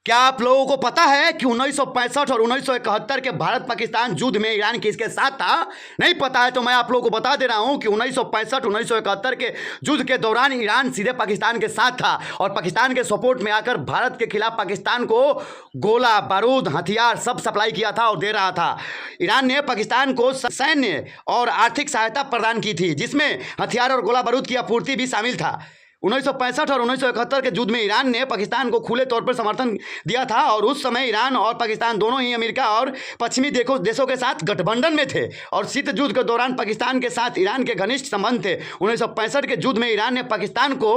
क्या आप लोगों को पता है कि 1965 और 1971 के भारत पाकिस्तान युद्ध में ईरान किसके साथ था? नहीं पता है तो मैं आप लोगों को बता दे रहा हूं कि 1965 1971 के युद्ध के दौरान ईरान सीधे पाकिस्तान के साथ था और पाकिस्तान के सपोर्ट में आकर भारत के खिलाफ पाकिस्तान को गोला बारूद हथियार सब सप्लाई किया था और दे रहा था। ईरान ने पाकिस्तान को सैन्य और आर्थिक सहायता प्रदान की थी, जिसमें हथियार और गोला बारूद की आपूर्ति भी शामिल था। 1965 और 1971 के युद्ध में ईरान ने पाकिस्तान को खुले तौर पर समर्थन दिया था और उस समय ईरान और पाकिस्तान दोनों ही अमेरिका और पश्चिमी देशों के साथ गठबंधन में थे और शीत युद्ध के दौरान पाकिस्तान के साथ ईरान के घनिष्ठ संबंध थे। 1965 के युद्ध में ईरान ने पाकिस्तान को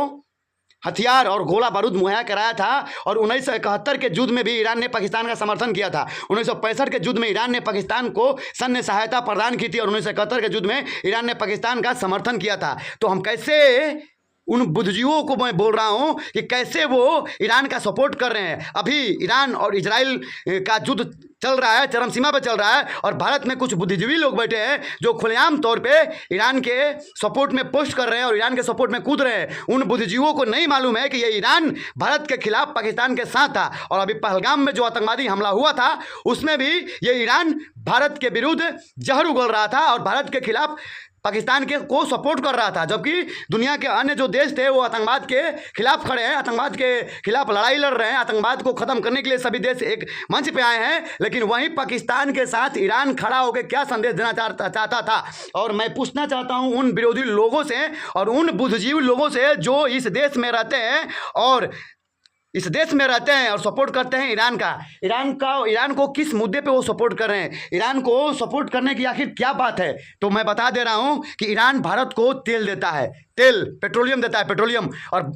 हथियार और गोला बारूद मुहैया कराया था और 1971 के युद्ध में भी ईरान ने पाकिस्तान का समर्थन किया था। 1965 के युद्ध में ईरान ने पाकिस्तान को सैन्य सहायता प्रदान की थी और 1971 के युद्ध में ईरान ने पाकिस्तान का समर्थन किया था। तो हम कैसे उन बुद्धिजीवियों को मैं बोल रहा हूं कि कैसे वो ईरान का सपोर्ट कर रहे हैं। अभी ईरान और इजराइल का युद्ध चल रहा है, चरम सीमा पर चल रहा है और भारत में कुछ बुद्धिजीवी लोग बैठे हैं जो खुलेआम तौर पे ईरान के सपोर्ट में पोस्ट कर रहे हैं और ईरान के सपोर्ट में कूद रहे हैं। उन बुद्धिजीवियों को नहीं मालूम है कि ये ईरान भारत के खिलाफ पाकिस्तान के साथ था और अभी पहलगाम में जो आतंकवादी हमला हुआ था उसमें भी ये ईरान भारत के विरुद्ध जहर उगल रहा था और भारत के खिलाफ पाकिस्तान के को सपोर्ट कर रहा था, जबकि दुनिया के अन्य जो देश थे वो आतंकवाद के खिलाफ खड़े हैं, आतंकवाद के खिलाफ लड़ाई लड़ रहे हैं, आतंकवाद को ख़त्म करने के लिए सभी देश एक मंच पे आए हैं। लेकिन वहीं पाकिस्तान के साथ ईरान खड़ा होकर क्या संदेश देना चाहता था। और मैं पूछना चाहता हूं उन विरोधी लोगों से और उन बुद्धिजीवी लोगों से जो इस देश में रहते हैं और सपोर्ट करते हैं ईरान को किस मुद्दे पे वो सपोर्ट कर रहे हैं, ईरान को सपोर्ट करने की आखिर क्या बात है। तो मैं बता दे रहा हूं कि ईरान भारत को तेल देता है, पेट्रोलियम देता है, पेट्रोलियम और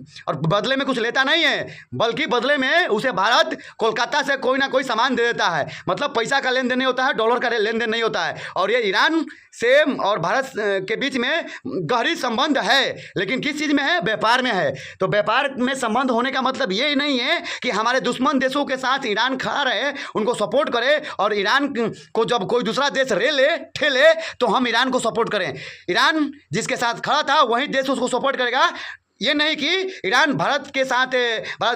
बदले में कुछ लेता नहीं है, बल्कि बदले में उसे भारत कोलकाता से कोई ना कोई सामान दे देता है। मतलब पैसा का लेन देन नहीं होता है, डॉलर का लेन देन नहीं होता है। और ये ईरान से और भारत के बीच में गहरी संबंध है, लेकिन किस चीज़ में है? व्यापार में है। तो व्यापार में संबंध होने का मतलब ये नहीं है कि हमारे दुश्मन देशों के साथ ईरान खड़ा रहे, उनको सपोर्ट करे और ईरान को जब कोई दूसरा देश ठेले तो हम ईरान को सपोर्ट करें। ईरान जिसके साथ खड़ा था वही देश उसको सपोर्ट करेगा। ये नहीं कि ईरान भारत के साथ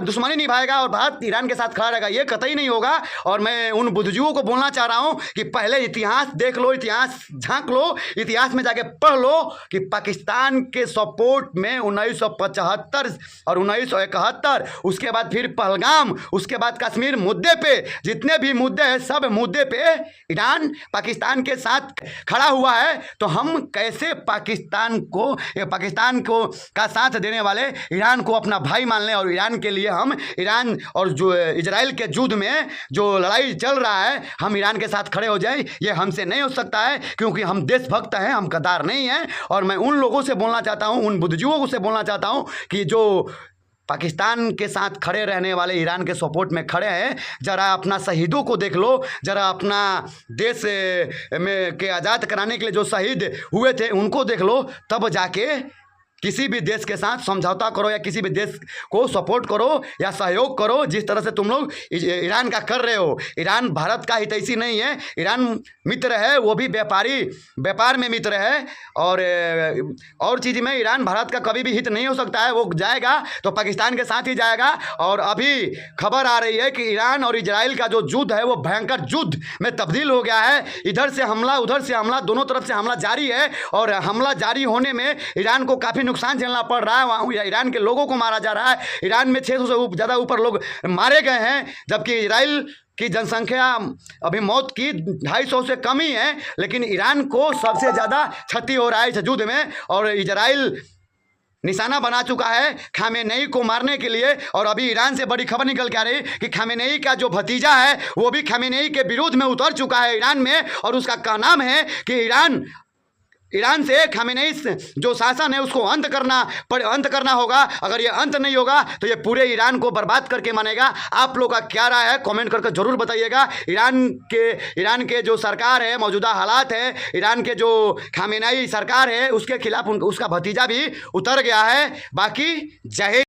दुश्मनी निभाएगा और भारत ईरान के साथ खड़ा रहेगा, ये कतई नहीं होगा। और मैं उन बुद्धिजीवियों को बोलना चाह रहा हूं कि पहले इतिहास देख लो, इतिहास झांक लो, इतिहास में जाके पढ़ लो कि पाकिस्तान के सपोर्ट में 1975 और 1971, उसके बाद फिर पहलगाम, उसके बाद कश्मीर मुद्दे पे जितने भी मुद्दे हैं सब मुद्दे पे ईरान पाकिस्तान के साथ खड़ा हुआ है। तो हम कैसे पाकिस्तान को का साथ देने वाले ईरान को अपना भाई मान लें और ईरान के लिए हम ईरान और जो इजराइल के युद्ध में जो लड़ाई चल रहा है हम ईरान के साथ खड़े हो जाएं। ये हमसे नहीं हो सकता है क्योंकि हम देशभक्त हैं, हम गद्दार नहीं हैं। और मैं उन लोगों से बोलना चाहता हूं, उन बुद्धिजीवियों से बोलना चाहता हूं कि जो पाकिस्तान के साथ खड़े रहने वाले ईरान के सपोर्ट में खड़े हैं, जरा अपना शहीदों को देख लो, जरा अपना देश में के आज़ाद कराने के लिए जो शहीद हुए थे उनको देख लो, तब जाके किसी भी देश के साथ समझौता करो या किसी भी देश को सपोर्ट करो या सहयोग करो जिस तरह से तुम लोग ईरान का कर रहे हो। ईरान भारत का हितैषी नहीं है, ईरान मित्र है, वो भी व्यापार में मित्र है और चीज़ में ईरान भारत का कभी भी हित नहीं हो सकता है। वो जाएगा तो पाकिस्तान के साथ ही जाएगा। और अभी खबर आ रही है कि ईरान और इजराइल का जो युद्ध है वो भयंकर युद्ध में तब्दील हो गया है। इधर से हमला उधर से हमला, दोनों तरफ से हमला जारी है और हमला जारी होने में ईरान को काफ़ी नुकसान झेलना पड़ रहा है। वहाँ ईरान के लोगों को मारा जा रहा है। ईरान में 600 से ज़्यादा ऊपर लोग मारे गए हैं, जबकि इजराइल की जनसंख्या अभी मौत की 250 से कम ही है। लेकिन ईरान को सबसे ज़्यादा क्षति हो रहा है इस युद्ध में और इजराइल निशाना बना चुका है खामेनेई को मारने के लिए। और अभी ईरान से बड़ी खबर निकल के आ रही कि खामेनेई का जो भतीजा है वो भी खामेनेई के विरोध में उतर चुका है ईरान में और उसका कहना है कि ईरान से खामेनेई जो शासन है उसको अंत करना होगा। अगर ये अंत नहीं होगा तो ये पूरे ईरान को बर्बाद करके मानेगा। आप लोग का क्या राय है कमेंट करके ज़रूर बताइएगा। ईरान के जो सरकार है, मौजूदा हालात है, ईरान के जो खामेनेई सरकार है उसके खिलाफ उसका भतीजा भी उतर गया है। बाकी जय हिंद।